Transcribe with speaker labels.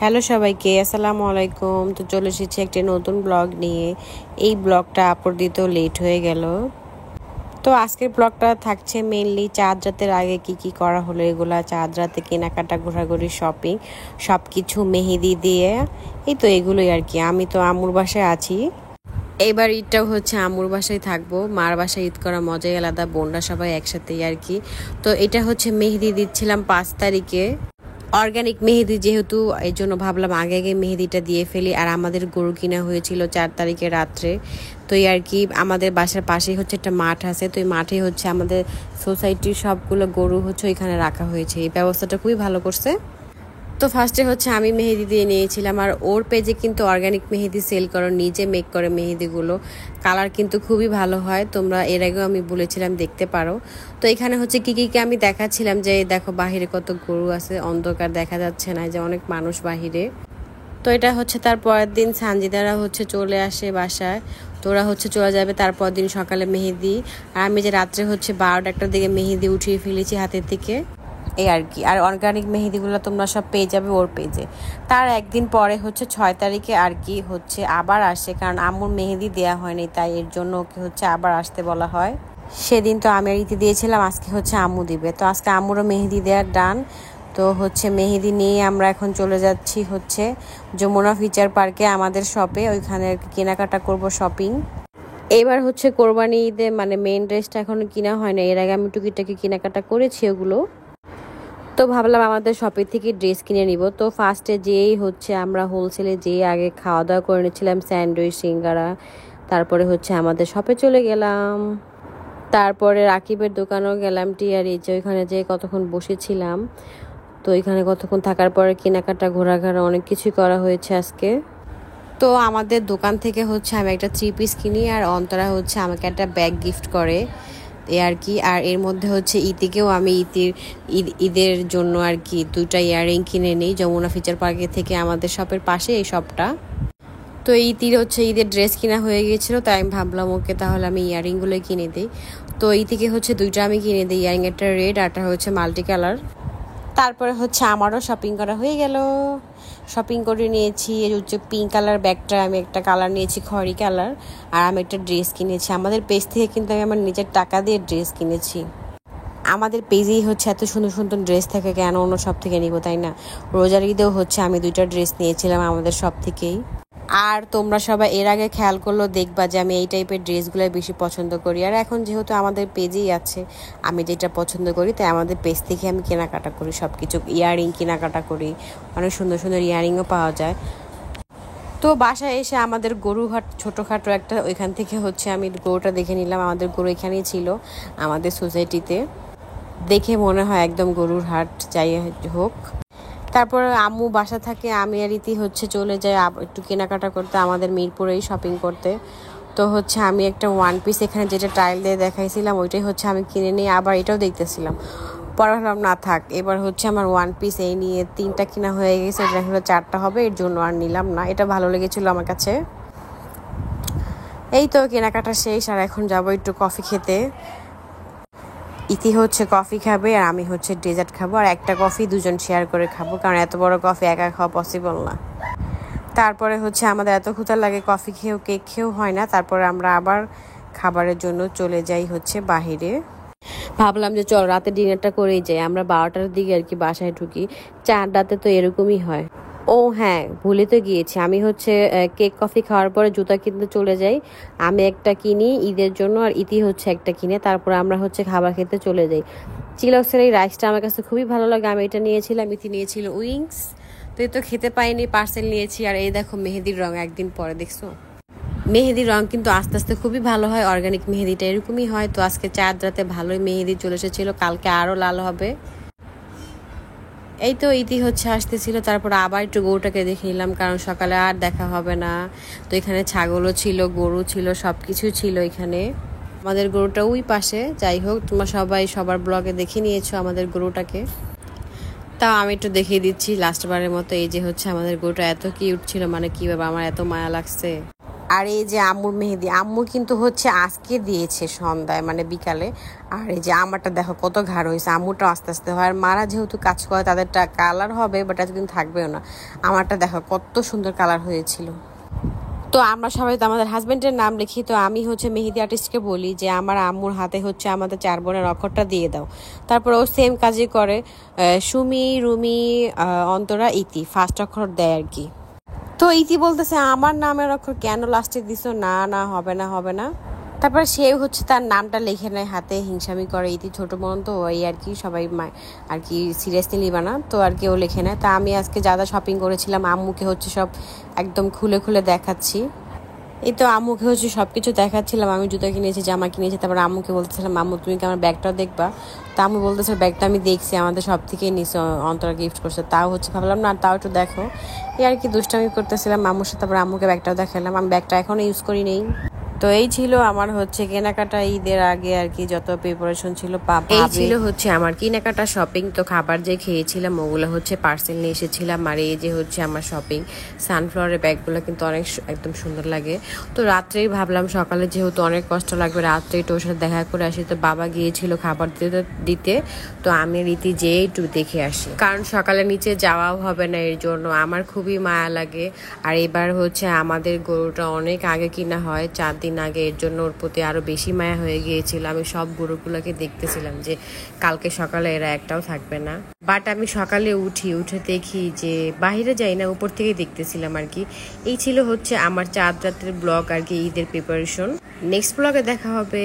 Speaker 1: Hello সবাইকে, আসসালামু আলাইকুম। তো চলে এসেছি একটি নতুন ব্লগ নিয়ে। এই ব্লগটা আপলোড দিতেও লেট হয়ে গেল। তো আজকের ব্লগটা থাকছে মেইনলি চাঁদ রাতের আগে কি কি করা হলো, এগুলা চাঁদ রাতে কেনাকাটা, ঘোরাঘুরি, শপিং, সব কিছু মেহেদি দিয়ে। এই তো এগুলোই আর কি। আমি তো আম্মুর বাসায় আছি। এইবার ঈদটাও হচ্ছে আম্মুর বাসায় থাকবো। মার বাসায় ঈদ করা মজাই আলাদা, বোনরা সবাই একসাথেই আর কি। তো এটা হচ্ছে মেহেদি দিচ্ছিলাম 5 তারিখে। অর্গানিক মেহেদি যেহেতু, এই জন্য ভাবলাম আগে আগে মেহেদিটা দিয়ে ফেলি। আর আমাদের গরু কিনা হয়েছিল 4 তারিখে রাত্রে। তো এই আর কি, আমাদের বাসার পাশেই হচ্ছে একটা মাঠ আছে। তো এই মাঠে হচ্ছে আমাদের সোসাইটির সবগুলো গরু হচ্ছে ওইখানে রাখা হয়েছে। এই ব্যবস্থাটা খুবই ভালো করছে। তো ফার্স্টে হচ্ছে আমি মেহেদি দিয়ে নিয়েছিলাম। আর ওর পেজে কিন্তু অর্গানিক মেহেদি সেল করো, নিজে মেক করে মেহেদিগুলো। কালার কিন্তু খুবই ভালো হয়, তোমরা এর আগেও আমি বলেছিলাম দেখতে পারো। তো এখানে হচ্ছে কি আমি দেখাচ্ছিলাম যে দেখো বাহিরে কত গরু আছে, অন্ধকার দেখা যাচ্ছে না, যে অনেক মানুষ বাহিরে। তো এটা হচ্ছে তার পরের দিন সানজিদারা হচ্ছে চলে আসে বাসায়। তো ওরা হচ্ছে চলে যাবে তারপর দিন সকালে মেহেদি। আর আমি যে রাত্রে হচ্ছে 12টার দিকে মেহেদি উঠিয়ে ফেলেছি হাতের থেকে, এই আর কি। আর অর্গানিক মেহেদিগুলো তোমরা সব পেয়ে যাবে ওর পেজে। তার একদিন পরে হচ্ছে 6 তারিখে আর কি হচ্ছে আবার আসে, কারণ আম্মুর মেহেদি দেওয়া হয়নি, তাই এর জন্য ওকে হচ্ছে আবার আসতে বলা হয়। সেদিন তো আমি আর ইতি দিয়েছিলাম, আজকে হচ্ছে আম্মু দিবে। তো আজকে আম্মুরও মেহেদি দেওয়ার ডান। তো হচ্ছে মেহেদি নিয়ে আমরা এখন চলে যাচ্ছি হচ্ছে যমুনা ফিচার পার্কে, আমাদের শপে। ওইখানে কেনাকাটা করব, শপিং। এবার হচ্ছে কোরবানি ঈদে মানে মেইন ড্রেসটা এখনো কিনা হয় না, এর আগে আমি টুকিটাকি কেনাকাটা করেছি ওগুলো। তো ভাবলাম আমাদের শপের থেকে ড্রেস কিনে নিব। তো ফার্স্টে যেই হচ্ছে আমরা হোলসেলে যেয়ে আগে খাওয়া দাওয়া করে নিচ্ছিলাম, স্যান্ডউইচ, সিঙ্গারা। তারপরে হচ্ছে আমাদের শপে চলে গেলাম। তারপরে রাকিবের দোকানেও গেলাম, টিআরএইচ। ওইখানে যেয়ে কতক্ষণ বসেছিলাম। তো এখানে কতক্ষণ থাকার পরে কেনাকাটা, ঘোরাঘাড়া অনেক কিছুই করা হয়েছে আজকে। তো আমাদের দোকান থেকে হচ্ছে আমি একটা 3 পিস কিনি, আর অন্তরা হচ্ছে আমাকে একটা ব্যাগ গিফট করে, এ আর কি। আর এর মধ্যে হচ্ছে ইতিকেও আমি ঈদের জন্য আর কি 2টা ইয়াররিং কিনে নিই যমুনা ফিচার পার্কের থেকে, আমাদের শপের পাশে এই শপটা। তো ইতির হচ্ছে ঈদের ড্রেস কিনা হয়ে গিয়েছিলো, তাই আমি ভাবলাম ওকে তাহলে আমি ইয়াররিংগুলোই কিনে দিই। তো ইতিকে হচ্ছে 2টা আমি কিনে দিই ইয়াররিং, একটা রেড, একটা হচ্ছে মাল্টি কালার। তারপরে হচ্ছে আমারও শপিং করা হয়ে গেল। শপিং করে নিয়েছি, এই হচ্ছে পিঙ্ক কালার ব্যাগটা, আমি একটা কালার নিয়েছি খয়েরি কালার। আর আমি একটা ড্রেস কিনেছি আমাদের পেজ থেকে, কিন্তু আমি আমার নিজের টাকা দিয়ে ড্রেস কিনেছি। আমাদের পেজেই হচ্ছে এত সুন্দর সুন্দর ড্রেস থাকে, কেন অন্য সব থেকে নিব, তাই না? রোজার ঈদেও হচ্ছে আমি 2টা ড্রেস নিয়েছিলাম আমাদের সব থেকেই। আর তোমরা সবাই এর আগে খেয়াল করলেও দেখবা যে আমি এই টাইপের ড্রেসগুলো বেশি পছন্দ করি। আর এখন যেহেতু আমাদের পেজেই আছে আমি যেটা পছন্দ করি, তাই আমাদের পেজ থেকে আমি কেনাকাটা করি সব কিছু। ইয়াররিং কেনাকাটা করি, অনেক সুন্দর সুন্দর ইয়াররিংও পাওয়া যায়। তো বাসায় এসে আমাদের গরুহাট ছোটোখাটো একটা, ওইখান থেকে হচ্ছে আমি গরুটা দেখে নিলাম। আমাদের গরু এখানেই ছিল আমাদের সোসাইটিতে, দেখে মনে হয় একদম গরুর হাট। যাই হোক, তারপর আম্মু বাসা থাকে, আমি আর ইতি হচ্ছে চলে যাই একটু কেনাকাটা করতে আমাদের মিরপুরেই শপিং করতে। তো হচ্ছে আমি একটা 1 পিস এখানে যেটা ট্রায়াল দিয়ে দেখাইছিলাম ওইটাই হচ্ছে আমি কিনে নিয়ে আবার এটাও দেখতেছিলাম। পরে ভাবলাম না থাক, এবার হচ্ছে আমার 1 পিস এই নিয়ে 3টা কিনা হয়ে গেছে, এটা হলো 4টা হবে, এর জন্য আর নিলাম না। এটা ভালো লেগেছিলো আমার কাছে। এই তো কেনাকাটা শেষ, আর এখন যাবো একটু কফি খেতে। ইতি হচ্ছে কফি খাবে আর আমি হচ্ছে ডেজার্ট খাবো, আর একটা কফি দুজন শেয়ার করে খাবো, কারণ এত বড় কফি একা খাওয়া পসিবল না। তারপরে হচ্ছে আমাদের এত ক্ষুধা লাগে, কফি খেয়েও কেক খেয়েও হয় না। তারপরে আমরা আবার খাবারের জন্য চলে যাই হচ্ছে বাহিরে। ভাবলাম যে চল রাতে ডিনারটা করেই যাই। আমরা 12টার দিকে আর কি বাসায় ঢুকি। চার রাতে তো এরকমই হয়। ও হ্যাঁ, ভুলে তো গিয়েছি, আমি হচ্ছে কেক কফি খাওয়ার পরে জুতা কিনতে চলে যাই। আমি একটা কিনি ঈদের জন্য, আর ইতি হচ্ছে একটা কিনে, তারপরে আমরা হচ্ছে খাবার খেতে চলে যাই। চিলক্সের এই রাইসটা আমার কাছে খুবই ভালো লাগে, আমি এটা নিয়েছিলাম, ইতি নিয়েছিল উইংস। তো এই তো খেতে পাইনি, পার্সেল নিয়েছি। আর এই দেখো মেহেদির রং একদিন পরে, দেখছো মেহেদির রং কিন্তু আস্তে আস্তে খুবই ভালো হয়, অর্গানিক মেহেদিটা এরকমই হয়। তো আজকে চাঁদ রাতে ভালোই মেহেদি চলে এসেছিলো, কালকে আরও লাল হবে। এই তো ইতি হচ্ছে আসতেছিল, তারপর আবার একটু গরুটাকে দেখে নিলাম, কারণ সকালে আর দেখা হবে না। তো এখানে ছাগলও ছিল, গরু ছিল, সব কিছু ছিল এখানে। আমাদের গরুটা ওই পাশে। যাই হোক, তোমরা সবাই সবার ব্লগে দেখে নিয়েছো আমাদের গরুটাকে, তাও আমি একটু দেখিয়ে দিচ্ছি লাস্টবারের মতো। এই যে হচ্ছে আমাদের গরুটা এত কিউট ছিল, মানে কি বাবা, আমার এত মায়া লাগছে। আর এই যে আম্মুর মেহেদি, আম্মু কিন্তু হচ্ছে আজকে দিয়েছে সন্ধ্যায় মানে বিকালে। আর এই যে আমারটা দেখো কত ঘাড় হয়েছে, আম্মুটা আস্তে আস্তে হয়। আর মারা যেহেতু কাজ করে তাদেরটা কালার হবে, বাট এতদিন থাকবেও না। আমারটা দেখো কত সুন্দর কালার হয়েছিল। তো আমরা সবাই তো আমাদের হাজবেন্ডের নাম লিখি। তো আমি হচ্ছে মেহেদি আর্টিস্টকে বলি যে আমার আম্মুর হাতে হচ্ছে আমাদের 4 বোনের অক্ষরটা দিয়ে দাও। তারপর ও সেম কাজই করে, সুমি, রুমি, অন্তরা, ইতি ফার্স্ট অক্ষর দেয় আর কি। তো ইতি বলতেছে আমার নামের অক্ষর কেন লাস্টে দিছো, না না হবে না হবে না। তারপর সে হচ্ছে তার নামটা লিখে নেয় হাতে, হিংসামি করে। ইতি ছোট বোন তো ওই আর কি, সবাই আর কি সিরিয়াসলি নিবা না তো আর কি, ও লিখে নেয়। তা আমি আজকে যা যা শপিং করেছিলাম আম্মুকে হচ্ছে সব একদম খুলে খুলে দেখাচ্ছি। এই তো আম্মুকে হচ্ছে সব কিছু দেখাচ্ছিলাম, আমি জুতো কিনেছি, জামা কিনেছি। তারপর আম্মুকে বলতেছিলাম আম্মু তুমি কি আমার ব্যাগটাও দেখবা। তা আম্মু বলতেছে ব্যাগটা আমি দেখছি, আমাদের সব থেকে নিচে অন্তরা গিফট করছে। তাও হচ্ছে ভাবলাম না তাও একটু দেখো, এই আর কি দুষ্টামি করতেছিলাম আম্মুর সাথে। তারপর আম্মুকে ব্যাগটাও দেখালাম, আমি ব্যাগটা এখনো ইউজ করি নেই। তো এই ছিল আমার হচ্ছে কেনাকাটা ঈদের আগে আর কি, যত প্রিপারেশন ছিল। এই ছিল হচ্ছে আমার কেনাকাটা শপিং। তো খাবার যে খেয়েছিলাম ওগুলো হচ্ছে পার্সেল নিয়ে এসেছিলাম। আর এই যে হচ্ছে আমার শপিং, সানফ্লাওয়ারের ব্যাগগুলো কিন্তু অনেক একদম সুন্দর লাগে। তো রাত্রেই ভাবলাম সকালে যেহেতু অনেক কষ্ট লাগবে, রাত্রেই তো ওর সাথে দেখা করে আসি। তো বাবা গিয়েছিল খাবার দিতে, তো আমি রীতি যেয়ে একটু দেখে আসি, কারণ সকালে নিচে যাওয়াও হবে না, এর জন্য আমার খুবই মায়া লাগে। আর এবার হচ্ছে আমাদের গরুটা অনেক আগে কিনা হয়, 4 দিন আগে, এর জন্য ওর প্রতি আরো বেশি মায়া হয়ে গিয়েছিল। আমি সব গরুগুলোকে দেখতেছিলাম যে কালকে সকালে এরা একটাও থাকবে না। বাট আমি সকালে উঠে দেখি যে বাইরে যাই না, উপর থেকে দেখতেছিলাম আর কি। এই ছিল হচ্ছে আমার 4 রাতের ব্লগ আর কি, ঈদের প্রিপারেশন। নেক্সট ব্লগে দেখা হবে।